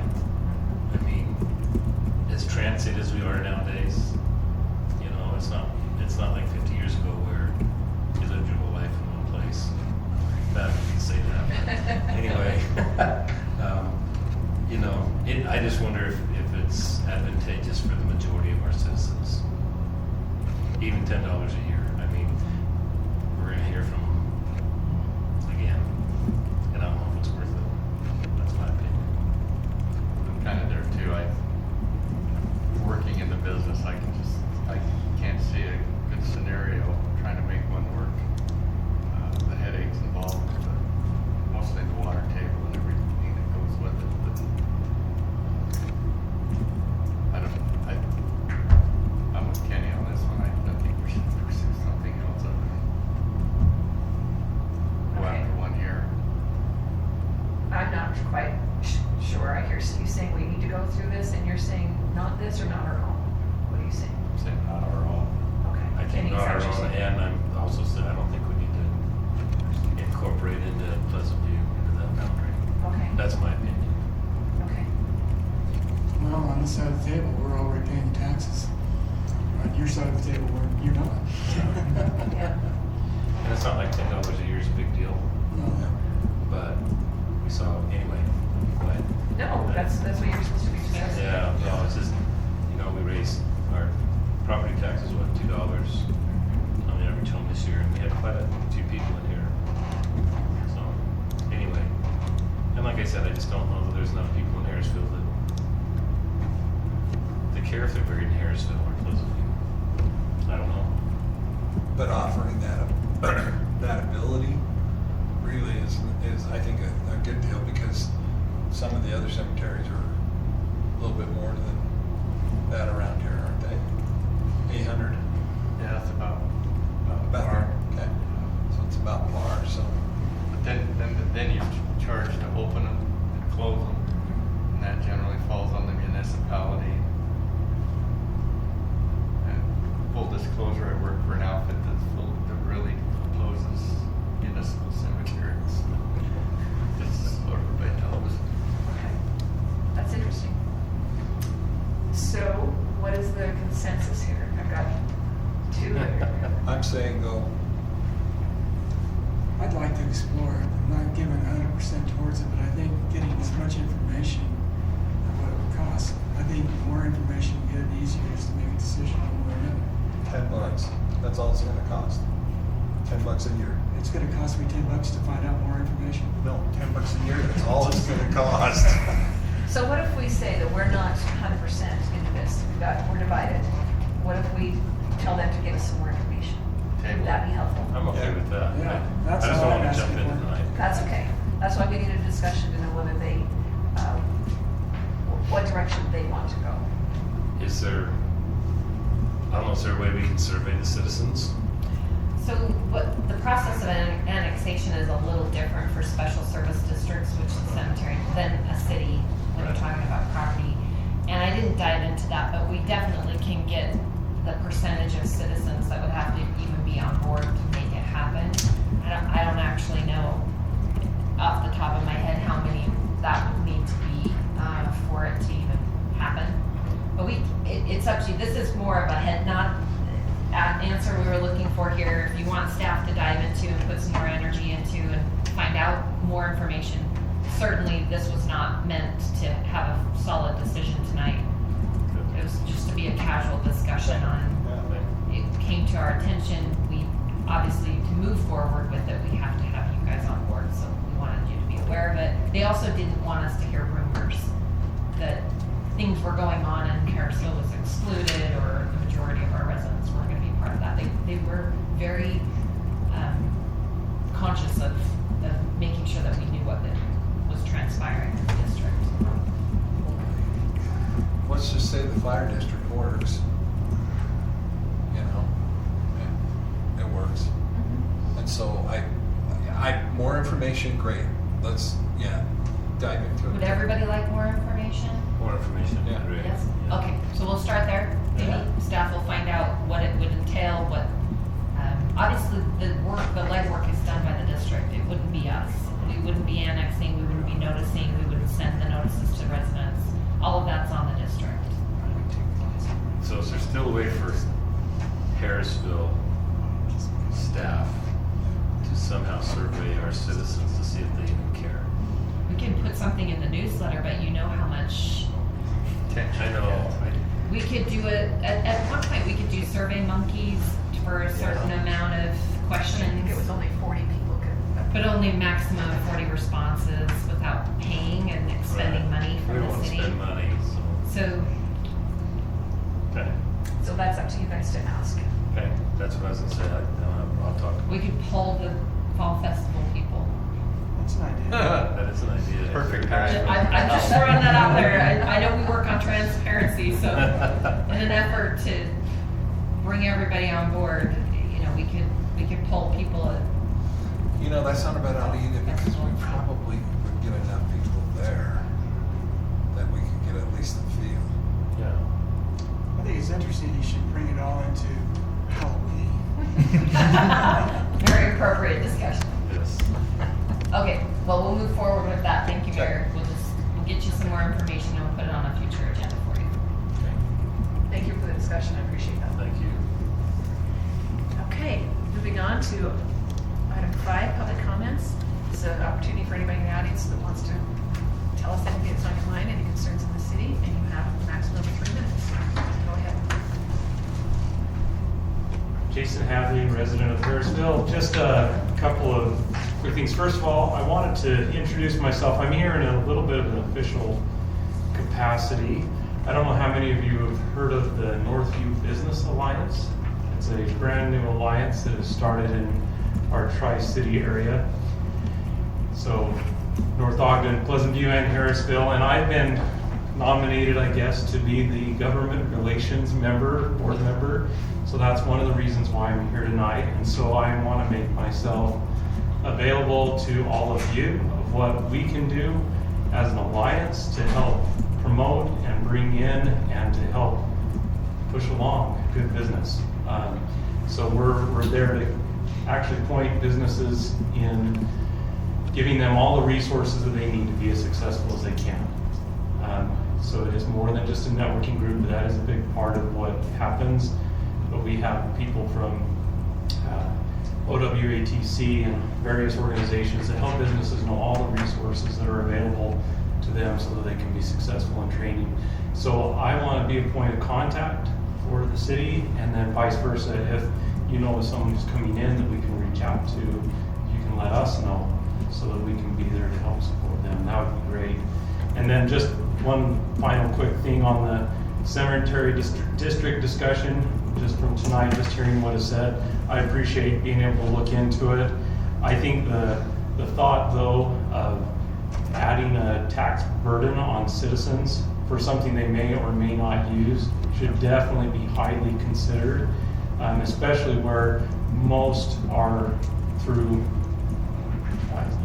I mean, as transit as we are nowadays, you know, it's not like 50 years ago where you lived your whole life in one place. Bad if you can say that. But anyway, you know, I just wonder if it's advantageous for the majority of our citizens. Even $10 a year. I mean, we're gonna hear from again, and I don't know if it's worth it. That's my opinion. I'm kind of there too. Working in the business, I can't see a good scenario trying to make one work. The headaches involved, mostly the water table and everything that goes with it. But I'm with Kenny on this one. I think we should pursue something else other than go Okay. after one here. I'm not quite sure. I hear you saying we need to go through this, and you're saying not this or not our own. What are you saying? Saying not our own. Okay. I think Kenny, is not that our what you're own, saying? and I'm also saying I don't think we need to incorporate into Pleasant View into that boundary. Okay. That's my opinion. Okay. Well, on this side of the table, we're already paying taxes. On your side of the table, you're not. Yeah. And it's not like $10 a year is a big deal, No. but we saw anyway. But No, that's what you're supposed to be discussing. yeah, no, it's just, you know, we raised our property taxes, what, $2 on the average home this year, and we had quite a few people in here. So, anyway, and like I said, I just don't know that there's enough people in Harrisville that care if they're buried in Harrisville or Pleasant View. I don't know. But offering that ability really is I think a good deal, because some of the other cemeteries are a little bit more than that around here, aren't they? 800. Yeah, that's about About par. there. Okay. So it's about par. So But then you charge to open them and close them, and that generally falls on the municipality. And full disclosure, I work for an outfit that really opposes municipal cemeteries. This is what everybody knows. Okay. That's interesting. So, what is the consensus here? I've got two here. I'm saying go. I'd like to explore it. I'm not giving 100% towards it, but I think getting as much information of what it would cost. I think the more information we get, the easier it is to make a decision one way or another. $10. That's all it's going to cost. $10 a year. It's gonna cost me $10 to find out more information. No, $10 a year. That's all it's going to cost. So what if we say that we're not 100% into this? We're divided. What if we tell them to give us some more information? Would that be helpful? I'm okay Yeah. with that. Yeah, I that's just all don't I'm want to jump asking in for. tonight. That's okay. That's why we need a discussion to know whether they, what direction they want to go. Is there a way we can survey the citizens? So the process of annexation is a little different for special service districts, which is cemetery, than a city when you're Right. talking about property. And I didn't dive into that, but we definitely can get the percentage of citizens that would have to even be on board to make it happen. I don't actually know off the top of my head how many that would need to be for it to even happen. But it's up to you. This is more of a head nod answer we were looking for here. If you want staff to dive information. Certainly, this was not meant to have a solid decision tonight. It was just to be a casual discussion on, it came to our attention, we obviously, to move forward with it, we have to have you guys on board, so we wanted you to be aware of it. They also didn't want us to hear rumors that things were going on and Harrisville was excluded, or the majority of our residents weren't gonna be part of that. They were very conscious of making sure that we knew what was transpiring in the district. Let's just say the fire district works. You know, it works. And so more information, great. Let's, dive into it. Would everybody like more information? More information, Yeah. great. Yes? Okay, so we'll start there. Maybe Yeah. staff will find out what it would entail, obviously the legwork is done by the district. It wouldn't be us. We wouldn't be annexing, we wouldn't be noticing, we wouldn't send the notices to residents. All of that's on the district. So is there still a way for Harrisville staff to somehow survey our citizens to see if they even care? We can put something in the newsletter, but you know how much, I know. we could do it, at one point, we could do Survey Monkeys for a certain amount of I think questions. it was only 40 people could. But only maximum of 40 responses without paying and expending money We from don't the want to city. spend money, so. So, Okay, So that's up to you guys to ask. okay, that's what I was gonna say, I'll talk to we them. could poll the fall festival people. That's an idea. That is an idea. Perfect. I'm just throwing that out there. I know we work on transparency, so in an effort to bring everybody on board, we could poll people at. That's not a bad idea either, because we probably would get enough people there that we could get at least a feel. Yeah. I think it's interesting, you should bring it all into Halloween. Very appropriate discussion. Yes. Okay, well, we'll move forward with that. Thank you, Mayor. We'll get you some more information and we'll put it on a future agenda for you. Okay, Thank you for the discussion, I appreciate that. thank you. Okay, moving on to item 5, public comments. It's an opportunity for anybody in the audience that wants to tell us anything that's on your mind, any concerns in the city, and you have a maximum of 3 minutes. Go ahead. Jason Hadley, resident of Harrisville. Just a couple of quick things. First of all, I wanted to introduce myself. I'm here in a little bit of an official capacity. I don't know how many of you have heard of the Northview Business Alliance. It's a brand new alliance that has started in our Tri-City area. So North Ogden, Pleasant View, and Harrisville. And I've been nominated, I guess, to be the government relations board member. So that's one of the reasons why I'm here tonight. And so I want to make myself available to all of you of what we can do as an alliance to help promote and bring in and to help push along good business. So we're there to actually point businesses in giving them all the resources that they need to be as successful as they can. So it is more than just a networking group, but that is a big part of what happens. But we have people from OWATC and various organizations that help businesses know all the resources that are available to them so that they can be successful in training. So I want to be a point of contact for the city, and then vice versa. If you know of someone who's coming in that we can reach out to, you can let us know so that we can be there to help support them. That would be great. And then just one final quick thing on the cemetery district discussion, just from tonight, just hearing what is said. I appreciate being able to look into it. I think the thought, though, of adding a tax burden on citizens for something they may or may not use should definitely be highly considered, especially where most are through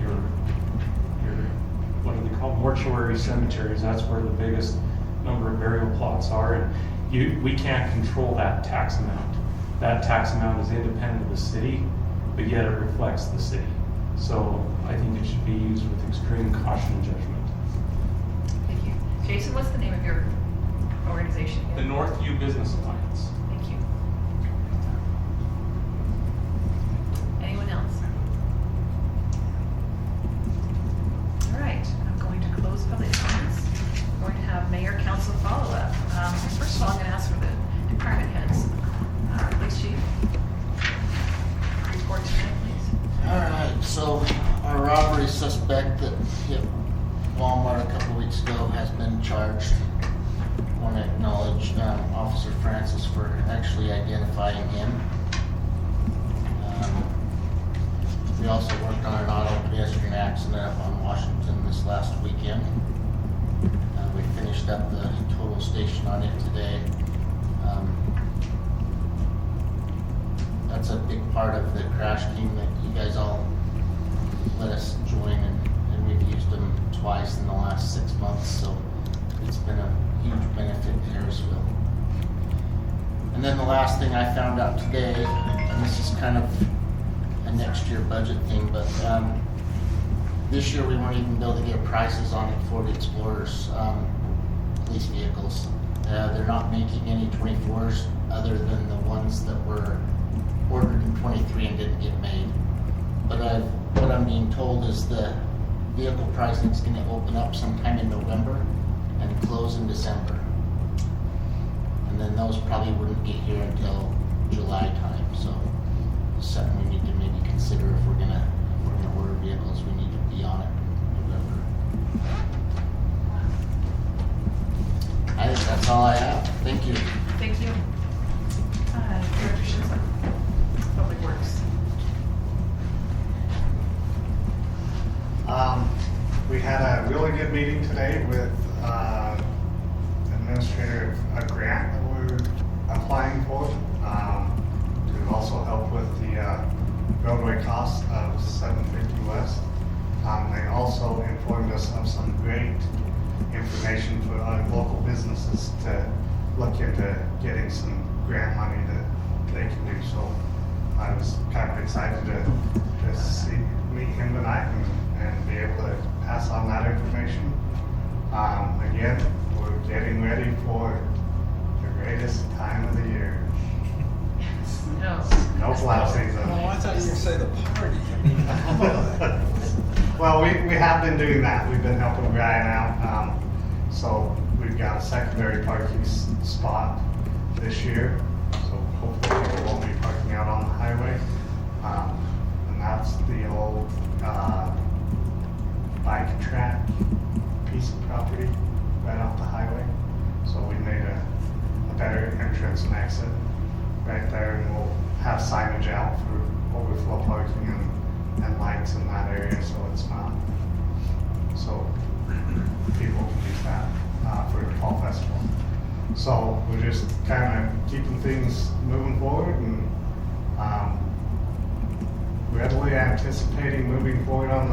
your what are they called, mortuary cemeteries. That's where the biggest number of burial plots are, and we can't control that tax amount. That tax amount is independent of the city, but yet it reflects the city. So I think it should be used with extreme caution and judgment. Thank you. Jason, what's the name of your organization The again? Northview Business Alliance. Thank you. Anyone else? suspect that hit Walmart a couple weeks ago has been charged. I want to acknowledge Officer Francis for actually identifying him. We also worked on an auto pedestrian accident up on Washington this last weekend. We finished up the total station on it today. That's a big part of the crash team that you guys all let us join, and we've used them twice in the last 6 months, so it's been a huge benefit to Harrisville. And then the last thing I found out today, and this is kind of a next year budget thing, but this year we weren't even able to get prices on the Ford Explorers police vehicles. They're not making any 24s other than the ones that were ordered in 23 and didn't get made. But what I'm being told is the vehicle pricing is going to open up sometime in November and close in December. And then those probably wouldn't get here until July time. So it's something we need to maybe consider if we're gonna order vehicles. We need to be on it in November. I think that's all I have. Thank you. Thank you. Director Schindler, Public Works. We had a really good meeting today with administrator of a grant that we're applying for to also help with the roadway costs of 750 West. They also informed us of some great information for our local businesses to look into getting some grant money that they can do. So I was kind of excited to meet him tonight and be able to pass on that information. Again, we're getting ready for the greatest time of the year. No plow season. Oh, I thought you were going to say the party. I mean, Well, we have been doing that. We've been helping Brian out. So we've got a secondary parking spot this year. So hopefully people won't be parking out on the highway. And that's the old bike track piece of property right off the highway. So we made a better entrance and exit right there, and we'll have signage out for overflow parking and lights in that area, so it's not, so people can use that for the fall festival. So we're just kind of keeping things moving forward and readily anticipating moving forward on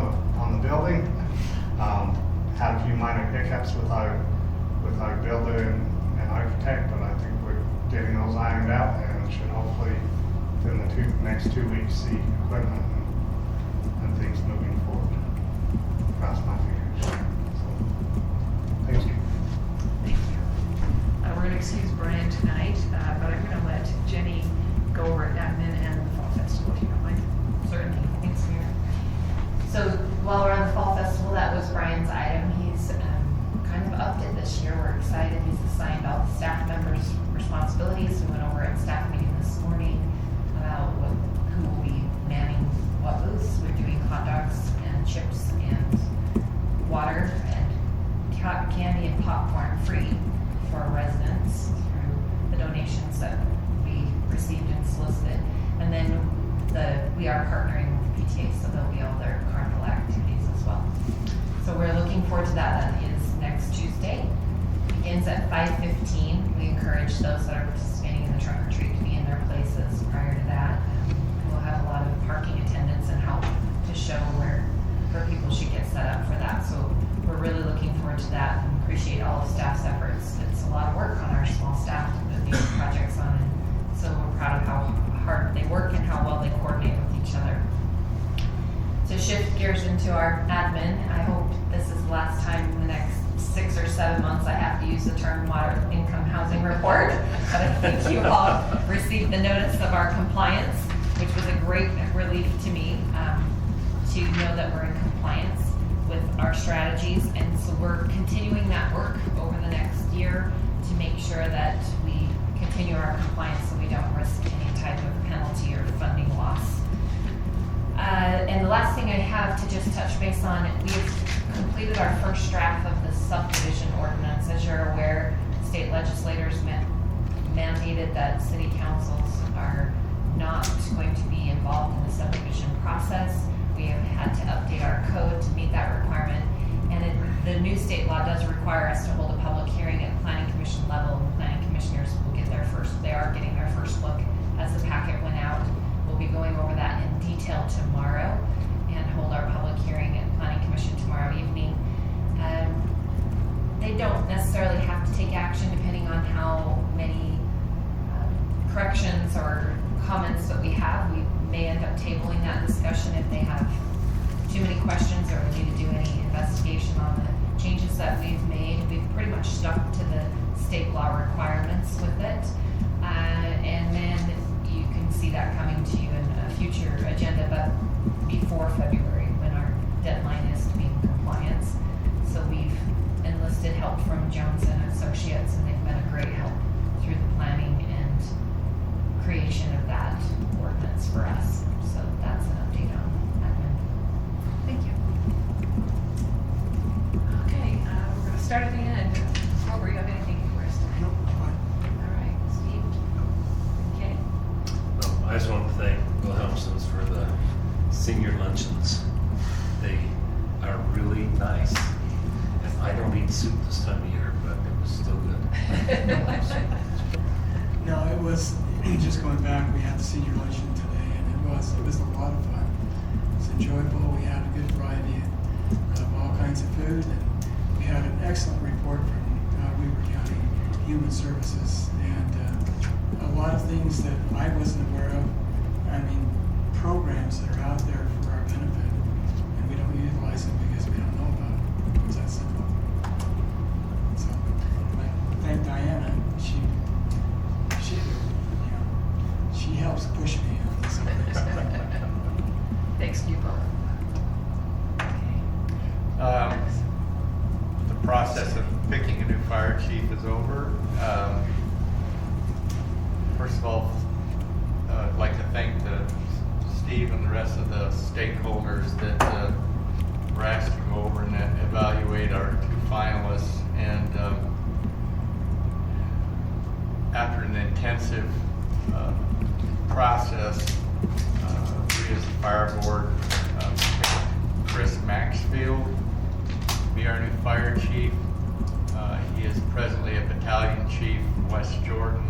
the building. Had a few minor hiccups with our builder and architect, but I think we're getting those ironed out and should hopefully within the next 2 weeks see equipment and things moving forward. Cross my fingers. So, thank you. Thank you. We're going to excuse Brian tonight, but I'm going to let Jenny go over admin and the Fall Festival, if you don't mind. Certainly, thanks, Mayor. So while we're on the Fall Festival, that was Brian's item. He's kind of upped it this year. We're excited. He's assigned all the staff members' responsibilities. We went over at staff meeting this morning about who will be manning what booths. We're doing hot dogs and chips and water and candy and popcorn free for our residents through the donations that we received and solicited. And then we are partnering with PTA, so there'll be all their carnival activities as well. So we're looking forward to that. That is next Tuesday. Begins at 5:15. We encourage those that are participating in the trunk or treat to be in their places prior to that. We'll have a lot of parking attendants and help to show where people should get set up for that. So we're really looking forward to that and appreciate all of staff's efforts. It's a lot of work on our small staff to put these projects on, and so we're proud of how hard they work and how well they coordinate with each other. To shift gears into our admin, I hope this is the last time in the next 6 or 7 months I have to use the term moderate income housing report, but I think you all received the notice of our compliance, which was a great relief to me to know that we're in compliance with our strategies, and so we're continuing that work over the next year to make sure that we continue our compliance so we don't risk any type of penalty or funding loss. And the last thing I have to just touch base on, we've completed our first draft of the subdivision ordinance. As you're aware, state legislators mandated that city councils are not going to be involved in the subdivision process. We have had to update our code to meet that requirement. And the new state law does require us to hold a public hearing at planning commission level. The planning commissioners will get they are getting their first look as the packet went out. We'll be going over that in detail tomorrow and hold our public hearing at planning commission tomorrow evening. They don't necessarily have to take action depending on how many corrections or comments that we have. We may end up tabling that discussion if they have too many questions or we need to do any investigation on the changes that we've made. We've pretty much stuck to the state law requirements with it. And then you can see that coming to you in a future agenda, but before February when our deadline is to be in compliance. So we've enlisted help from Jones and Associates, and they've been a great help through the planning and creation of that ordinance for us. So that's an update on admin. Thank you. Okay, we're going to start at the end. Robert, you have anything for us tonight? Nope, fine. All right, Steve? Okay. No, I just want to thank Wilhelmson's for the senior luncheons. They are really nice. And I don't eat soup this time of year, but it was still good. No, it was, just going back, we had the senior luncheon today, and it was a lot of fun. It was enjoyable. We had a good variety of all kinds of food, and we had an excellent report from Weber County Human Services, and a lot of things that I wasn't aware of. I mean, programs that are out there for our benefit, and we don't utilize them because we don't know about them. It's that simple. So, I thank Diana. She helps push me on this. Thanks, you both. Okay. The process of picking a new fire chief is over. First of all, I'd like to thank Steve and the rest of the stakeholders that were asked to go over and evaluate our two finalists. And after an intensive process, we as the fire board picked Chris Maxfield to be our new fire chief. He is presently a battalion chief in West Jordan.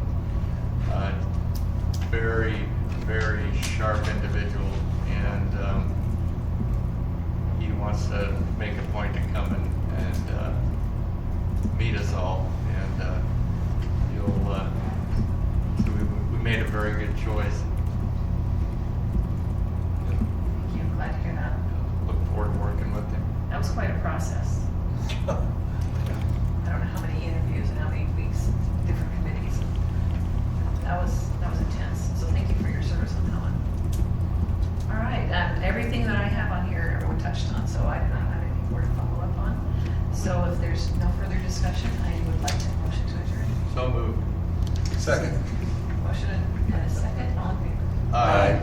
Very, very sharp individual, and he wants to make a point to come and meet us all. And so we made a very good choice. Thank you. I'm glad to hear that. Look forward to working with him. That was quite a process. I don't know how many interviews and how many weeks, different committees. That was intense. So thank you for your service on that one. All right, everything that I have on here, everyone touched on, so I do not have anything more to follow up on. So if there's no further discussion, I would like to motion to adjourn. So moved. Second. Motion and a second, all in favor? Aye.